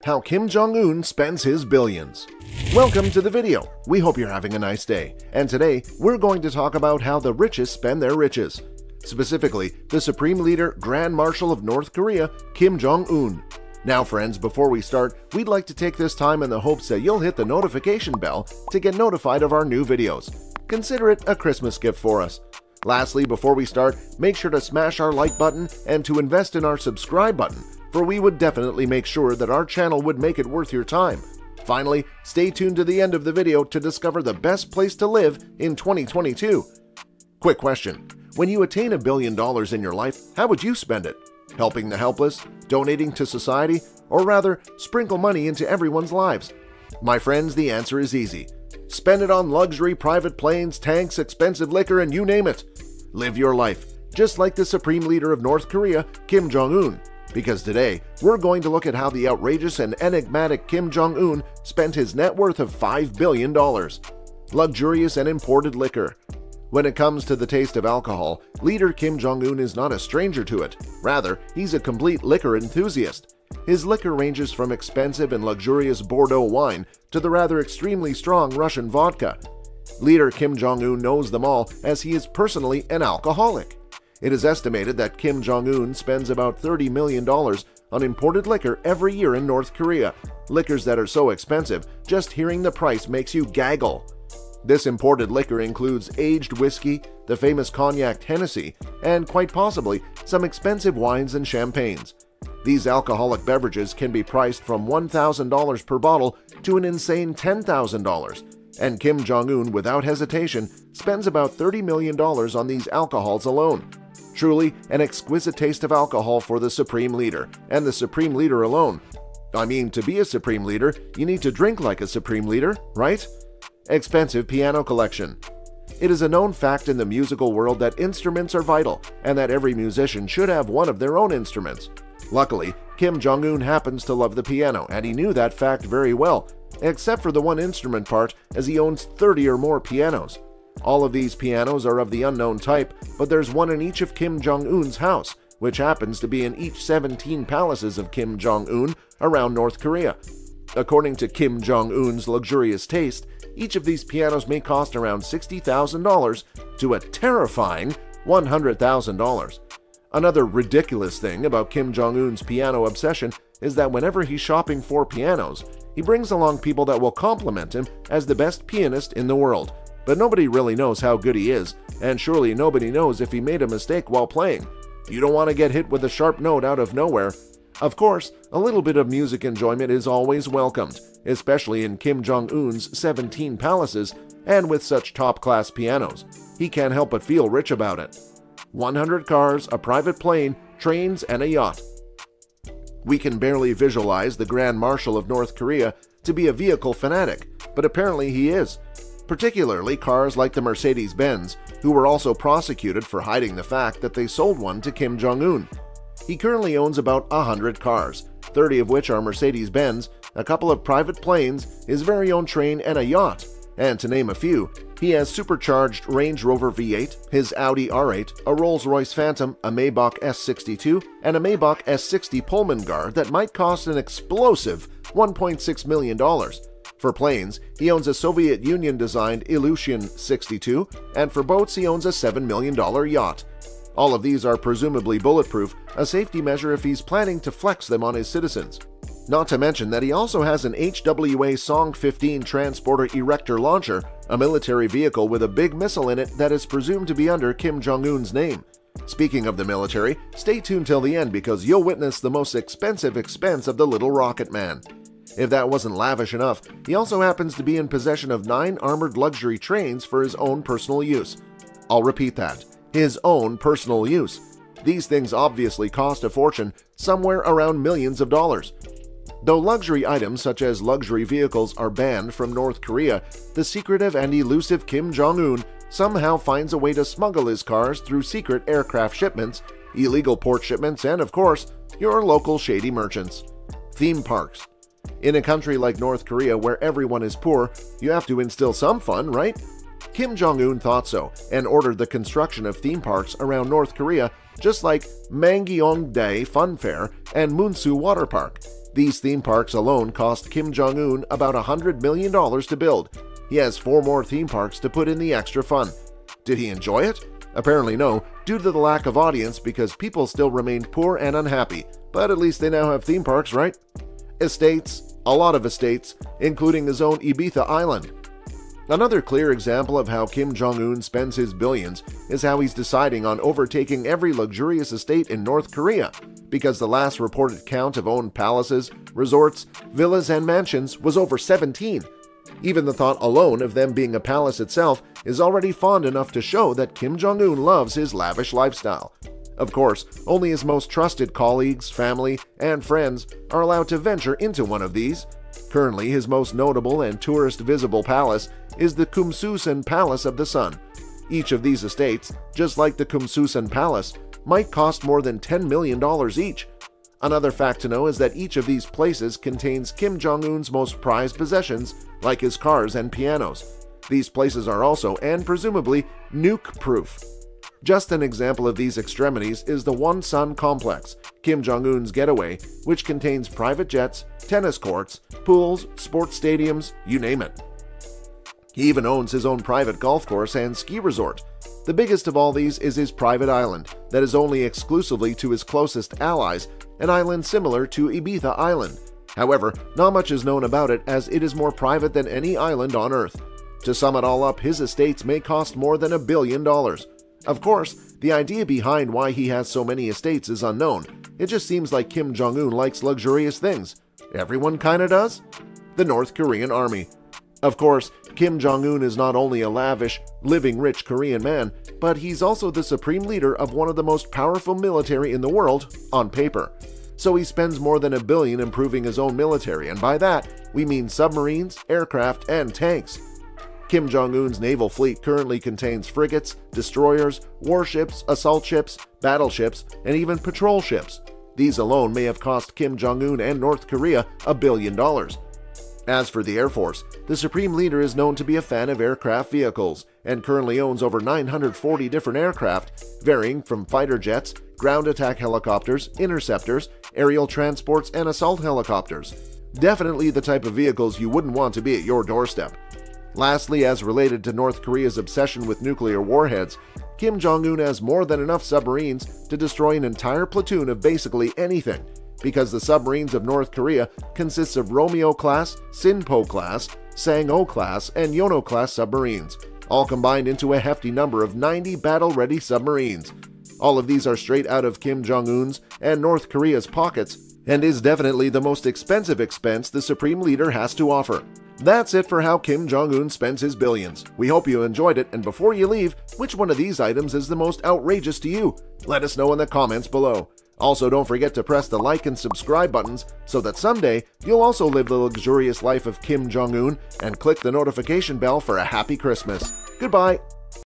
How Kim Jong-Un spends his billions. Welcome to the video. We hope you're having a nice day. And today, we're going to talk about how the richest spend their riches. Specifically, the Supreme Leader, Grand Marshal of North Korea, Kim Jong-Un. Now friends, before we start, we'd like to take this time in the hopes that you'll hit the notification bell to get notified of our new videos. Consider it a Christmas gift for us. Lastly, before we start, make sure to smash our like button and to invest in our subscribe button, for we would definitely make sure that our channel would make it worth your time. Finally, stay tuned to the end of the video to discover the best place to live in 2022. Quick question. When you attain $1 billion in your life, how would you spend it? Helping the helpless, donating to society, or rather, sprinkle money into everyone's lives? My friends, the answer is easy. Spend it on luxury private planes, tanks, expensive liquor, and you name it. Live your life, just like the Supreme Leader of North Korea, Kim Jong-Un. Because today, we're going to look at how the outrageous and enigmatic Kim Jong-Un spent his net worth of $5 billion. Luxurious and imported liquor. When it comes to the taste of alcohol, Leader Kim Jong-Un is not a stranger to it. Rather, he's a complete liquor enthusiast. His liquor ranges from expensive and luxurious Bordeaux wine to the rather extremely strong Russian vodka. Leader Kim Jong-Un knows them all as he is personally an alcoholic. It is estimated that Kim Jong-un spends about $30 million on imported liquor every year in North Korea, liquors that are so expensive, just hearing the price makes you gaggle. This imported liquor includes aged whiskey, the famous cognac Hennessy, and quite possibly some expensive wines and champagnes. These alcoholic beverages can be priced from $1,000 per bottle to an insane $10,000, and Kim Jong-un, without hesitation, spends about $30 million on these alcohols alone. Truly an exquisite taste of alcohol for the Supreme Leader, and the Supreme Leader alone. I mean, to be a Supreme Leader, you need to drink like a Supreme Leader, right? Expensive piano collection. It is a known fact in the musical world that instruments are vital, and that every musician should have one of their own instruments. Luckily, Kim Jong-un happens to love the piano, and he knew that fact very well, except for the one instrument part, as he owns 30 or more pianos. All of these pianos are of the unknown type, but there's one in each of Kim Jong-un's house, which happens to be in each 17 palaces of Kim Jong-un around North Korea. According to Kim Jong-un's luxurious taste, each of these pianos may cost around $60,000 to a terrifying $100,000. Another ridiculous thing about Kim Jong-un's piano obsession is that whenever he's shopping for pianos, he brings along people that will compliment him as the best pianist in the world. But nobody really knows how good he is, and surely nobody knows if he made a mistake while playing. You don't want to get hit with a sharp note out of nowhere. Of course, a little bit of music enjoyment is always welcomed, especially in Kim Jong-un's 17 palaces, and with such top-class pianos. He can't help but feel rich about it. 100 cars, a private plane, trains, and a yacht. We can barely visualize the Grand Marshal of North Korea to be a vehicle fanatic, but apparently he is. Particularly cars like the Mercedes-Benz, who were also prosecuted for hiding the fact that they sold one to Kim Jong-un. He currently owns about 100 cars, 30 of which are Mercedes-Benz, a couple of private planes, his very own train, and a yacht. And to name a few, he has supercharged Range Rover V8, his Audi R8, a Rolls-Royce Phantom, a Maybach S62, and a Maybach S60 Pullman Guard that might cost an explosive $1.6 million. For planes, he owns a Soviet Union-designed Ilyushin 62, and for boats he owns a $7 million yacht. All of these are presumably bulletproof, a safety measure if he's planning to flex them on his citizens. Not to mention that he also has an HWA Song-15 transporter erector launcher, a military vehicle with a big missile in it that is presumed to be under Kim Jong-un's name. Speaking of the military, stay tuned till the end because you'll witness the most expensive expense of the little rocket man. If that wasn't lavish enough, he also happens to be in possession of 9 armored luxury trains for his own personal use. I'll repeat that. His own personal use. These things obviously cost a fortune, somewhere around millions of dollars. Though luxury items such as luxury vehicles are banned from North Korea, the secretive and elusive Kim Jong-un somehow finds a way to smuggle his cars through secret aircraft shipments, illegal port shipments, and of course, your local shady merchants. Theme parks. In a country like North Korea where everyone is poor, you have to instill some fun, right? Kim Jong-un thought so and ordered the construction of theme parks around North Korea, just like Manggyeongdae Fun Fair and Munsu Water Park. These theme parks alone cost Kim Jong-un about $100 million to build. He has 4 more theme parks to put in the extra fun. Did he enjoy it? Apparently no, due to the lack of audience because people still remained poor and unhappy, but at least they now have theme parks, right? Estates, a lot of estates, including his own Ibiza island. Another clear example of how Kim Jong-un spends his billions is how he's deciding on overtaking every luxurious estate in North Korea, because the last reported count of owned palaces, resorts, villas, and mansions was over 17. Even the thought alone of them being a palace itself is already fond enough to show that Kim Jong-un loves his lavish lifestyle. Of course, only his most trusted colleagues, family, and friends are allowed to venture into one of these. Currently, his most notable and tourist-visible palace is the Kumsusan Palace of the Sun. Each of these estates, just like the Kumsusan Palace, might cost more than $10 million each. Another fact to know is that each of these places contains Kim Jong-un's most prized possessions, like his cars and pianos. These places are also, and presumably, nuke-proof. Just an example of these extremities is the Wonsan Complex, Kim Jong-un's getaway, which contains private jets, tennis courts, pools, sports stadiums, you name it. He even owns his own private golf course and ski resort. The biggest of all these is his private island that is only exclusively to his closest allies, an island similar to Ibiza Island. However, not much is known about it as it is more private than any island on Earth. To sum it all up, his estates may cost more than $1 billion. Of course, the idea behind why he has so many estates is unknown. It just seems like Kim Jong-un likes luxurious things. Everyone kinda does? The North Korean Army. Of course, Kim Jong-un is not only a lavish, living rich Korean man, but he's also the supreme leader of one of the most powerful military in the world, on paper. So he spends more than $1 billion improving his own military, and by that, we mean submarines, aircraft, and tanks. Kim Jong-un's naval fleet currently contains frigates, destroyers, warships, assault ships, battleships, and even patrol ships. These alone may have cost Kim Jong-un and North Korea $1 billion. As for the Air Force, the Supreme Leader is known to be a fan of aircraft vehicles and currently owns over 940 different aircraft, varying from fighter jets, ground attack helicopters, interceptors, aerial transports, and assault helicopters. Definitely the type of vehicles you wouldn't want to be at your doorstep. Lastly, as related to North Korea's obsession with nuclear warheads, Kim Jong-un has more than enough submarines to destroy an entire platoon of basically anything, because the submarines of North Korea consists of Romeo-class, Sinpo-class, Sang-ho-class, and Yono-class submarines, all combined into a hefty number of 90 battle-ready submarines. All of these are straight out of Kim Jong-un's and North Korea's pockets, and is definitely the most expensive expense the Supreme Leader has to offer. That's it for how Kim Jong-un spends his billions. We hope you enjoyed it, and before you leave, which one of these items is the most outrageous to you? Let us know in the comments below. Also, don't forget to press the like and subscribe buttons so that someday you'll also live the luxurious life of Kim Jong-un, and click the notification bell for a happy Christmas. Goodbye!